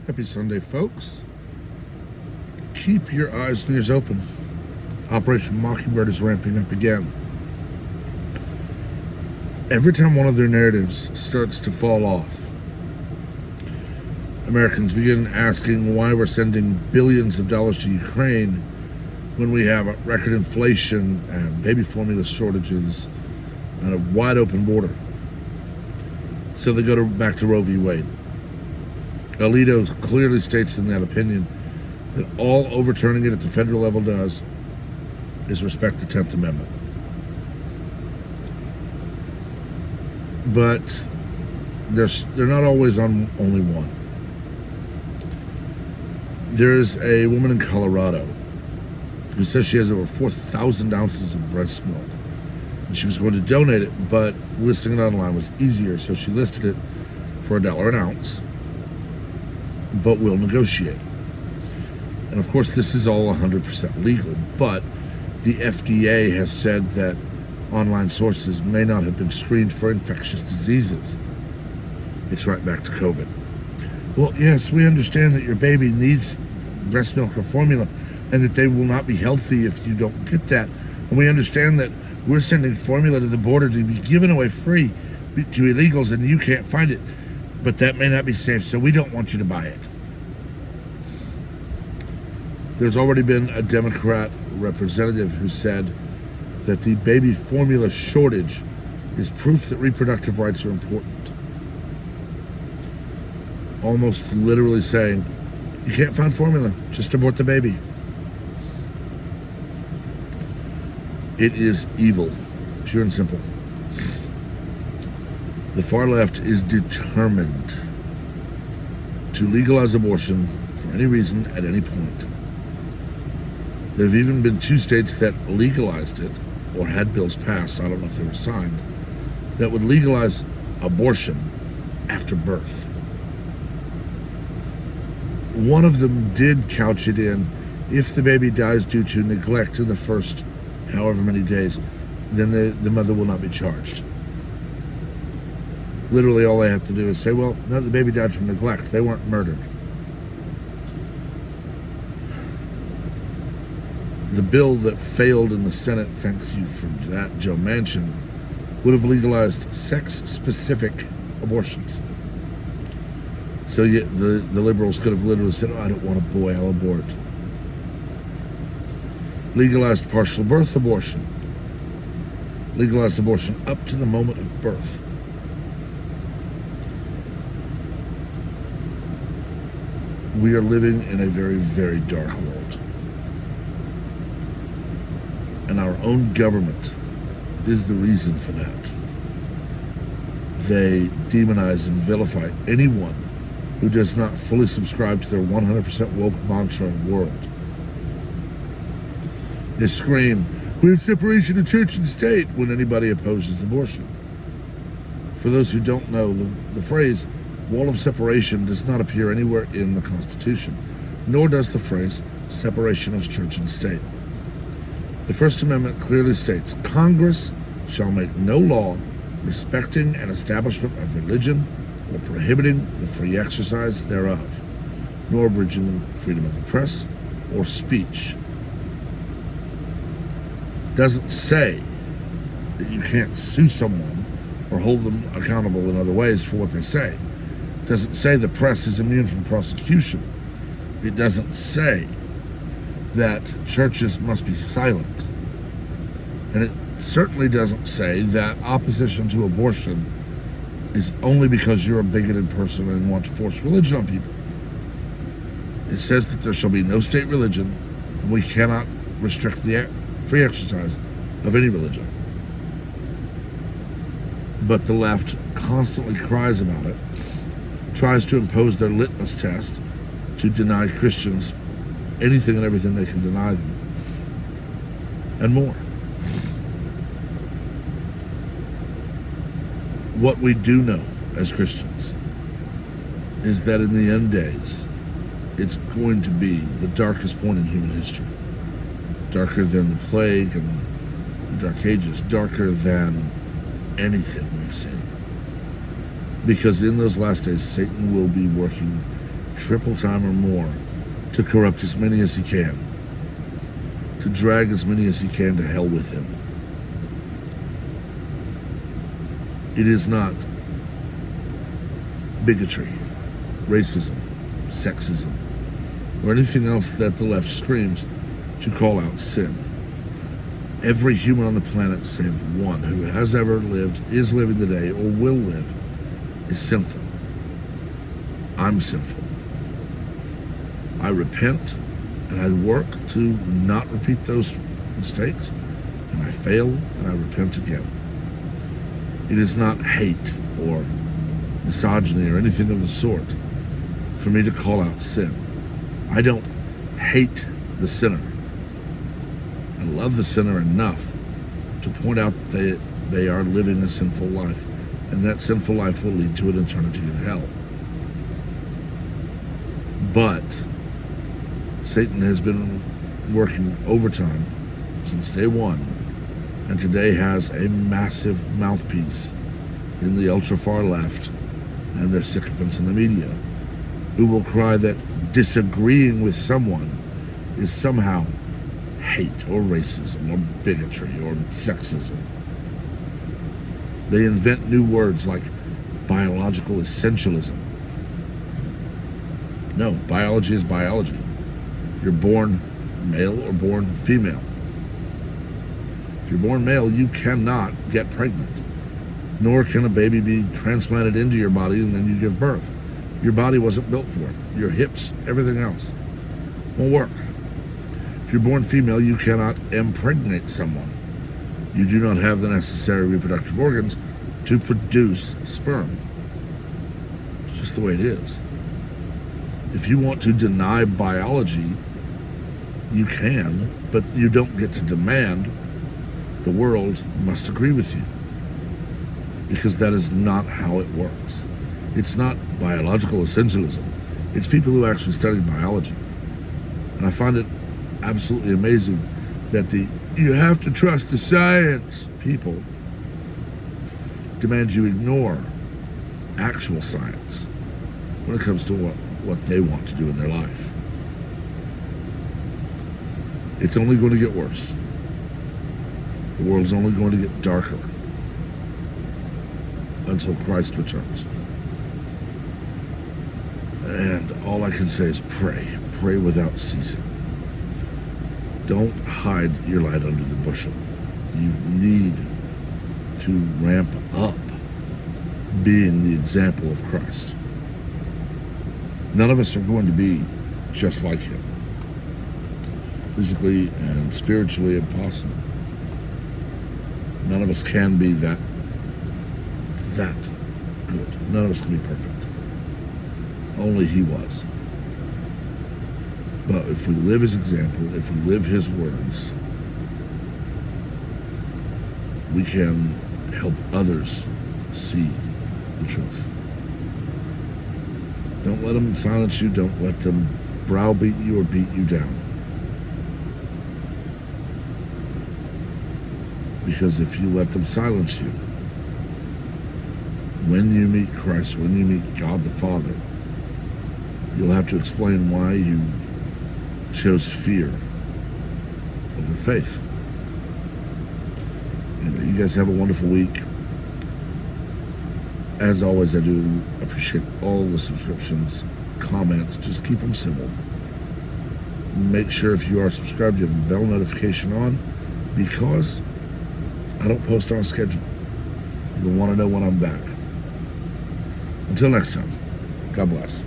Happy Sunday, folks. Keep your eyes and ears open. Operation Mockingbird is ramping up again. Every time one of their narratives starts to fall off, Americans begin asking why we're sending billions of dollars to Ukraine when we have record inflation and baby formula shortages and a wide open border. So they go back to Roe v. Wade. Alito clearly states in that opinion that all overturning it at the federal level does is respect the 10th Amendment. But they're not always on only one. There's a woman in Colorado who says she has over 4,000 ounces of breast milk. And she was going to donate it, but listing it online was easier, so she listed it for $1 an ounce, but will negotiate. And of course, this is all 100% legal, but the FDA has said that online sources may not have been screened for infectious diseases. It's right back to COVID. Well, yes, we understand that your baby needs breast milk or formula and that they will not be healthy if you don't get that. And we understand that we're sending formula to the border to be given away free to illegals and you can't find it. But that may not be safe, so we don't want you to buy it. There's already been a Democrat representative who said that the baby formula shortage is proof that reproductive rights are important. Almost literally saying, you can't find formula, just abort the baby. It is evil, pure and simple. The far left is determined to legalize abortion for any reason at any point. There have even been 2 states that legalized it, or had bills passed, I don't know if they were signed, that would legalize abortion after birth. One of them did couch it in, if the baby dies due to neglect in the first however many days, then the mother will not be charged. Literally all they have to do is say, well, no, the baby died from neglect. They weren't murdered. The bill that failed in the Senate, thank you for that, Joe Manchin, would have legalized sex-specific abortions. So the liberals could have literally said, oh, I don't want a boy, I'll abort. Legalized partial birth abortion. Legalized abortion up to the moment of birth. We are living in a very, very dark world. And our own government is the reason for that. They demonize and vilify anyone who does not fully subscribe to their 100% woke mantra world. They scream, we have separation of church and state when anybody opposes abortion. For those who don't know, the phrase wall of separation does not appear anywhere in the Constitution, nor does the phrase separation of church and state. The First Amendment clearly states, Congress shall make no law respecting an establishment of religion or prohibiting the free exercise thereof, nor abridging freedom of the press or speech. Doesn't say that you can't sue someone or hold them accountable in other ways for what they say. Doesn't say the press is immune from prosecution. It doesn't say that churches must be silent. And it certainly doesn't say that opposition to abortion is only because you're a bigoted person and want to force religion on people. It says that there shall be no state religion, and we cannot restrict the free exercise of any religion. But the left constantly cries about it, tries to impose their litmus test to deny Christians anything and everything they can deny them, and more. What we do know as Christians is that in the end days, it's going to be the darkest point in human history. Darker than the plague and the Dark Ages, darker than anything we've seen. Because in those last days, Satan will be working triple time or more to corrupt as many as he can, to drag as many as he can to hell with him. It is not bigotry, racism, sexism, or anything else that the left screams to call out sin. Every human on the planet, save one, who has ever lived, is living today, or will live, is sinful. I'm sinful. I repent, and I work to not repeat those mistakes, and I fail, and I repent again. It is not hate or misogyny or anything of the sort for me to call out sin. I don't hate the sinner. I love the sinner enough to point out that they are living a sinful life, and that sinful life will lead to an eternity in hell. But Satan has been working overtime since day one, and today has a massive mouthpiece in the ultra-far left and their sycophants in the media, who will cry that disagreeing with someone is somehow hate or racism or bigotry or sexism. They invent new words like biological essentialism. No, biology is biology. You're born male or born female. If you're born male, you cannot get pregnant, nor can a baby be transplanted into your body and then you give birth. Your body wasn't built for it. Your hips, everything else won't work. If you're born female, you cannot impregnate someone. You do not have the necessary reproductive organs to produce sperm. It's just the way it is. If you want to deny biology, you can, but you don't get to demand the world must agree with you, because that is not how it works. It's not biological essentialism. It's people who actually study biology. And I find it absolutely amazing that you have to trust the science people demand you ignore actual science when it comes to what they want to do in their life. It's only going to get worse. The world's only going to get darker until Christ returns. And all I can say is pray. Pray without ceasing. Don't hide your light under the bushel. You need to ramp up being the example of Christ. None of us are going to be just like him, physically and spiritually impossible. None of us can be that good. None of us can be perfect. Only he was. But if we live his example, if we live his words, we can help others see the truth. Don't let them silence you. Don't let them browbeat you or beat you down. Because if you let them silence you, when you meet Christ, when you meet God the Father, you'll have to explain why you chose fear over faith. Anyway, you guys have a wonderful week. As always, I do appreciate all the subscriptions, comments. Just keep them civil. Make sure if you are subscribed, you have the bell notification on, because I don't post on schedule. You'll want to know when I'm back. Until next time, God bless.